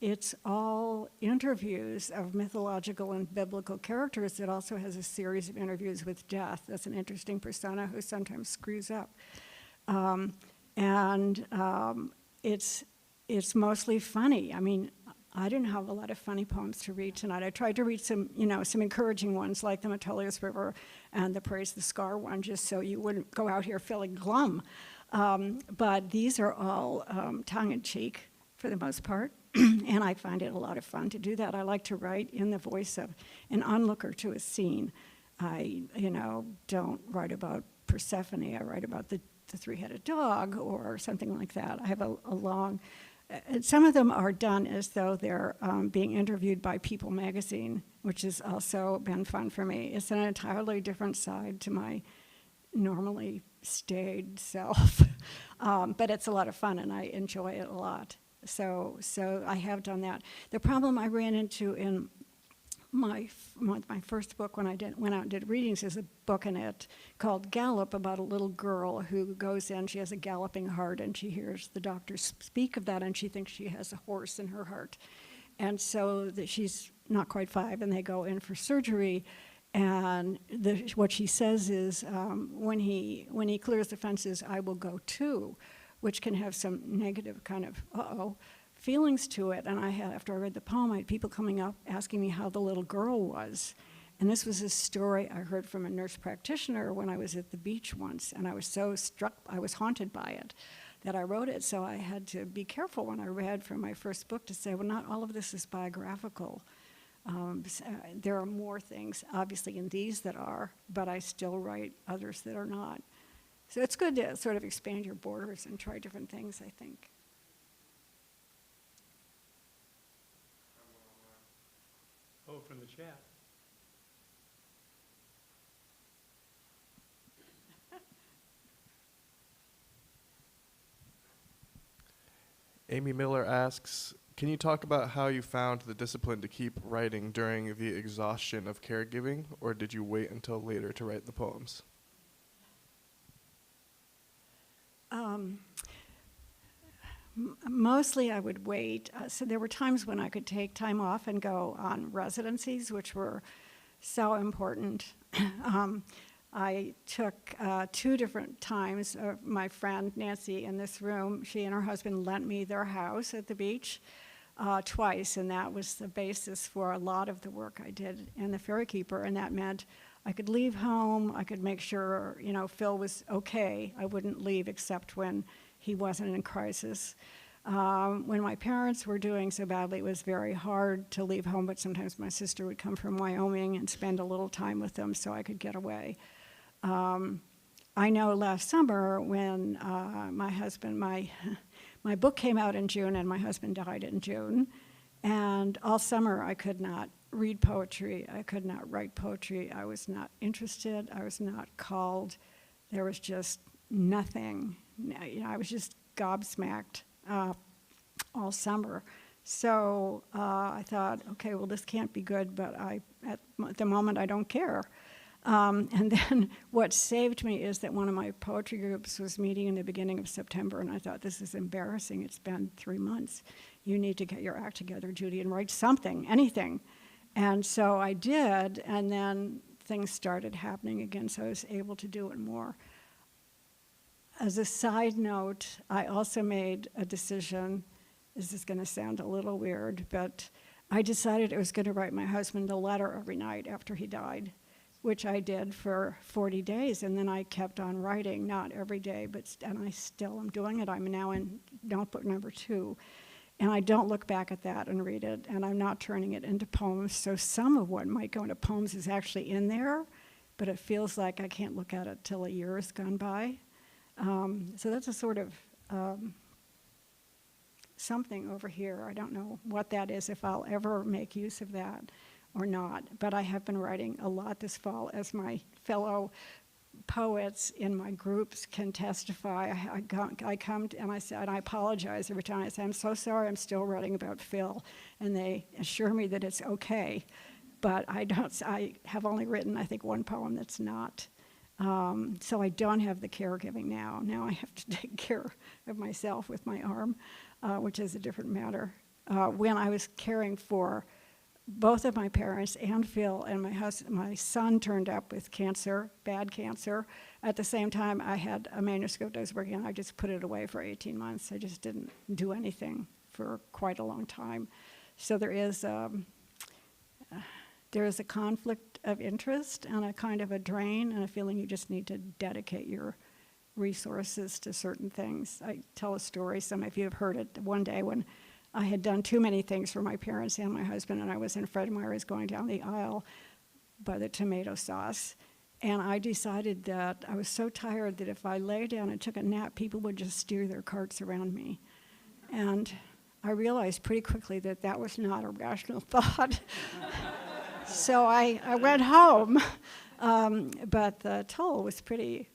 it's all interviews of mythological and biblical characters. It also has a series of interviews with death. That's an interesting persona who sometimes screws up. It's mostly funny. I mean, I didn't have a lot of funny poems to read tonight. I tried to read some encouraging ones like the Metolius River and the Praise the Scar one, just so you wouldn't go out here feeling glum. But these are all tongue-in-cheek for the most part, and I find it a lot of fun to do that. I like to write in the voice of an onlooker to a scene. I don't write about Persephone. I write about the three-headed dog or something like that. I have a long, some of them are done as though they're being interviewed by People magazine, which has also been fun for me. It's an entirely different side to my normally staid self, but it's a lot of fun and I enjoy it a lot. So I have done that. The problem I ran into in my first book when I went out and did readings is a book in it called Gallop, about a little girl who goes in, she has a galloping heart, and she hears the doctor speak of that, and she thinks she has a horse in her heart. And so that she's not quite 5, and they go in for surgery, and what she says is, when he clears the fences, I will go too, which can have some negative kind of, feelings to it. And after I read the poem, I had people coming up asking me how the little girl was. And this was a story I heard from a nurse practitioner when I was at the beach once, and I was so struck, I was haunted by it, that I wrote it. So I had to be careful when I read from my first book to say, well, not all of this is biographical. There are more things, obviously, in these that are, but I still write others that are not. So it's good to sort of expand your borders and try different things, I think. Oh, from the chat. Amy Miller asks, can you talk about how you found the discipline to keep writing during the exhaustion of caregiving, or did you wait until later to write the poems? Mostly I would wait. So there were times when I could take time off and go on residencies, which were so important. I took 2 different times. My friend Nancy in this room, she and her husband lent me their house at the beach twice, and that was the basis for a lot of the work I did in the Ferry Keeper, and that meant I could leave home, I could make sure, Phil was okay. I wouldn't leave except when he wasn't in crisis. When my parents were doing so badly, it was very hard to leave home, but sometimes my sister would come from Wyoming and spend a little time with them so I could get away. I know last summer when my book came out in June and my husband died in June, and all summer I could not read poetry, I could not write poetry, I was not interested, I was not called, there was just nothing. I was just gobsmacked all summer. So I thought, okay, well, this can't be good, but at the moment, I don't care. And then what saved me is that one of my poetry groups was meeting in the beginning of September, and I thought, this is embarrassing. It's been 3 months. You need to get your act together, Judy, and write something, anything. And so I did, and then things started happening again, so I was able to do it more. As a side note, I also made a decision. This is going to sound a little weird, but I decided I was going to write my husband a letter every night after he died, which I did for 40 days, and then I kept on writing, not every day, and I still am doing it. I'm now in notebook number 2, and I don't look back at that and read it, and I'm not turning it into poems, so some of what might go into poems is actually in there, but it feels like I can't look at it till a year has gone by. So that's a sort of something over here. I don't know what that is, if I'll ever make use of that or not. But I have been writing a lot this fall, as my fellow poets in my groups can testify. I come and I say, and I apologize every time. I say, I'm so sorry, I'm still writing about Phil. And they assure me that it's okay. But I have only written, I think, 1 poem that's not. So I don't have the caregiving now. Now I have to take care of myself with my arm, which is a different matter. When I was caring for both of my parents and Phil, and my son turned up with cancer, bad cancer. At the same time, I had a manuscript I was working on. I just put it away for 18 months. I just didn't do anything for quite a long time. So there is a conflict of interest and a kind of a drain and a feeling you just need to dedicate your resources to certain things. I tell a story, some of you have heard it, one day when I had done too many things for my parents and my husband, and I was in Fred Meyer's going down the aisle by the tomato sauce. And I decided that I was so tired that if I lay down and took a nap, people would just steer their carts around me. And I realized pretty quickly that that was not a rational thought. So I went home. But the toll was pretty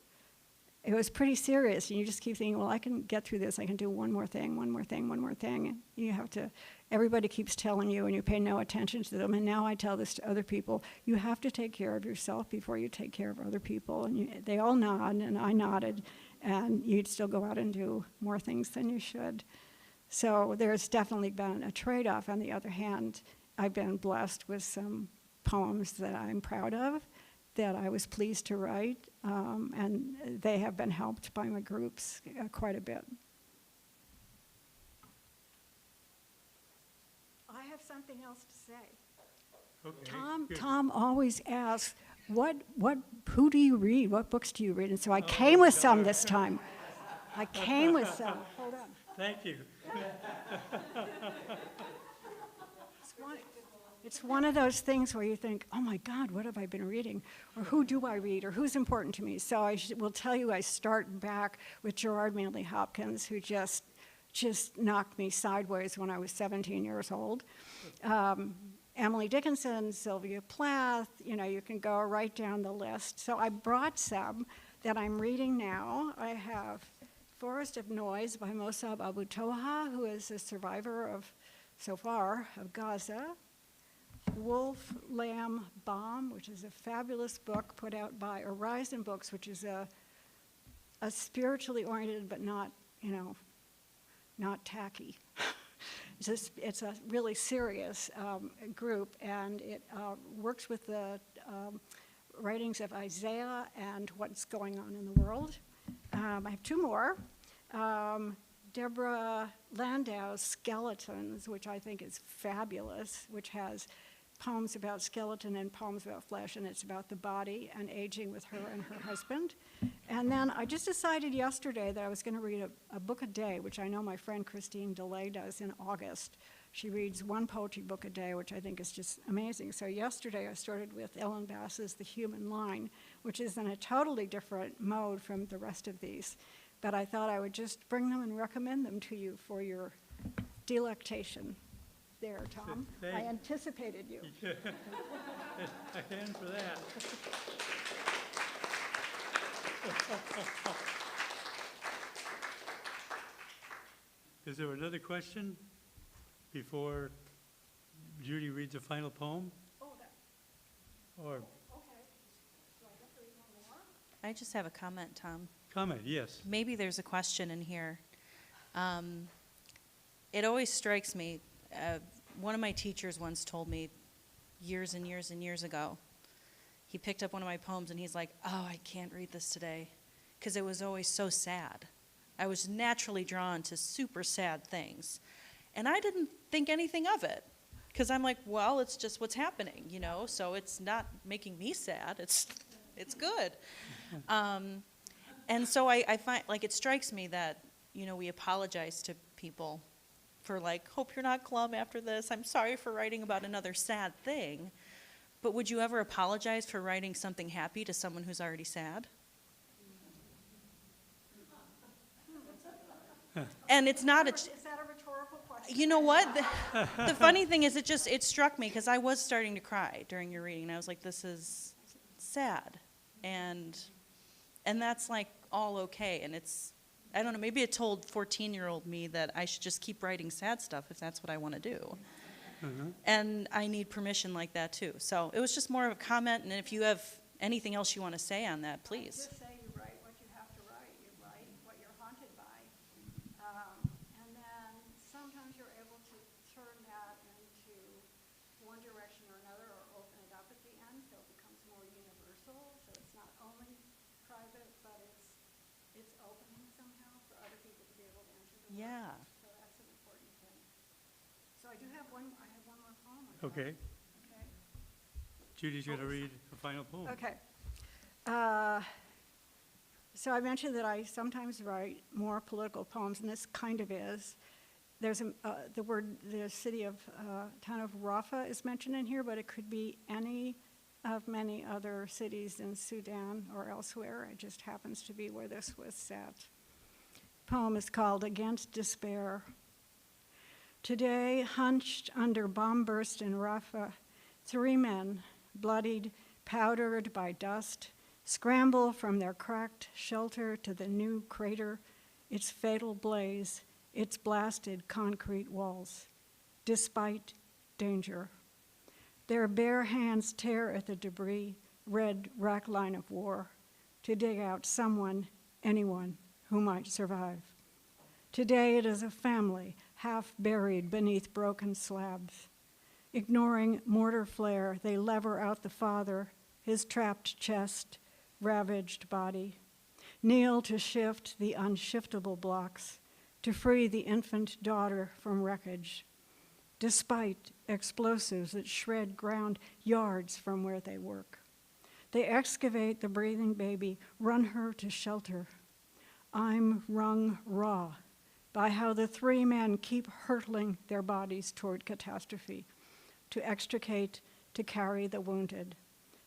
serious. And you just keep thinking, well, I can get through this. I can do one more thing. And you have to, everybody keeps telling you and you pay no attention to them. And now I tell this to other people, you have to take care of yourself before you take care of other people. And they all nod, and I nodded, and you'd still go out and do more things than you should. So there's definitely been a trade-off. On the other hand, I've been blessed with some poems that I'm proud of, that I was pleased to write, and they have been helped by my groups quite a bit. I have something else to say. Okay, Tom always asks, who do you read? What books do you read? And so I came with some this time. I came with some. Hold on. Thank you. It's one of those things where you think, oh my God, what have I been reading? Or who do I read? Or who's important to me? So I will tell you, I start back with Gerard Manley Hopkins, who just knocked me sideways when I was 17 years old. Emily Dickinson, Sylvia Plath, you can go right down the list. So I brought some that I'm reading now. I have Forest of Noise by Mossab Abu Toha, who is a survivor of, so far, of Gaza. Wolf, Lamb, Bomb, which is a fabulous book put out by Horizon Books, which is a spiritually oriented but not tacky. It's a really serious group, and it works with the writings of Isaiah and what's going on in the world. I have two more. Deborah Landau's Skeletons, which I think is fabulous, which has poems about skeleton and poems about flesh, and it's about the body and aging with her and her husband. And then I just decided yesterday that I was going to read a book a day, which I know my friend Christine DeLay does in August. She reads one poetry book a day, which I think is just amazing. So yesterday I started with Ellen Bass's The Human Line, which is in a totally different mode from the rest of these. But I thought I would just bring them and recommend them to you for your delectation. There, Tom. I anticipated you. A hand for that. Is there another question before Judy reads a final poem? Or Okay. Do I get to read one more? I just have a comment, Tom. comment, yes. Maybe there's a question in here. It always strikes me, one of my teachers once told me years and years and years ago, he picked up one of my poems and he's like, oh, I can't read this today, because it was always so sad. I was naturally drawn to super sad things. And I didn't think anything of it, because I'm like, well, it's just what's happening, so it's not making me sad. It's good. And so I find, it strikes me that, we apologize to people for hope you're not glum after this. I'm sorry for writing about another sad thing. But would you ever apologize for writing something happy to someone who's already sad? And it's not Is that a rhetorical question? You know what? The funny thing is, it struck me, because I was starting to cry during your reading, and I was like, this is sad. And that's all okay. And I don't know, maybe it told 14-year-old me that I should just keep writing sad stuff if that's what I want to do. And I need permission like that too. So it was just more of a comment, and if you have anything else you want to say on that, please. Just say you write what you have to write. You write what you're haunted by. And then sometimes you're able to turn that into one direction or another, or open it up at the end so it becomes more universal. So it's not only private, but it's opening somehow for other people to be able to enter the work. Yeah. So that's an important thing. So I have one more poem. Okay. Okay. Judy's going to read a final poem. Okay. So I mentioned that I sometimes write more political poems, and this kind of is. There's the city of, town of Rafah is mentioned in here, but it could be any of many other cities in Sudan or elsewhere. It just happens to be where this was set. The poem is called Against Despair. Today, hunched under bomb burst in Rafah, 3 men, bloodied, powdered by dust, scramble from their cracked shelter to the new crater, its fatal blaze, its blasted concrete walls, despite danger. Their bare hands tear at the debris, red rack line of war, to dig out someone, anyone, who might survive. Today it is a family, half buried beneath broken slabs. Ignoring mortar flare, they lever out the father, his trapped chest, ravaged body. Kneel to shift the unshiftable blocks, to free the infant daughter from wreckage, despite explosives that shred ground yards from where they work. They excavate the breathing baby, run her to shelter. I'm wrung raw by how the 3 men keep hurtling their bodies toward catastrophe, to extricate, to carry the wounded,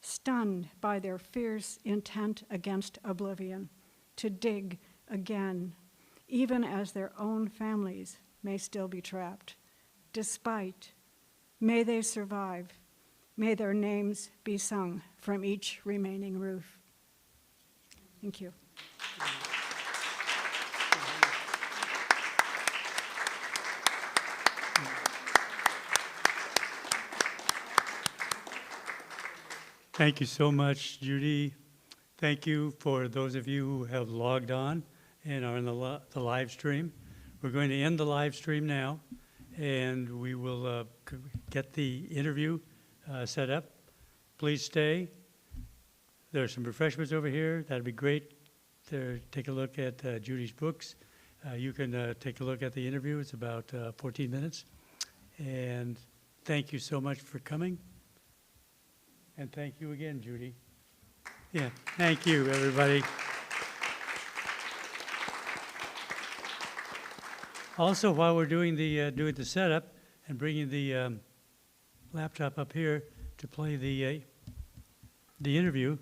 stunned by their fierce intent against oblivion, to dig again, even as their own families may still be trapped. Despite, may they survive, may their names be sung from each remaining roof. Thank you. Thank you so much, Judy. Thank you for those of you who have logged on and are in the live stream. We're going to end the live stream now, and we will get the interview set up. Please stay. There are some refreshments over here. That'd be great to take a look at Judy's books. You can take a look at the interview. It's about 14 minutes. And thank you so much for coming. And thank you again, Judy. Yeah, thank you, everybody. Also, while we're doing the setup and bringing the laptop up here to play the interview,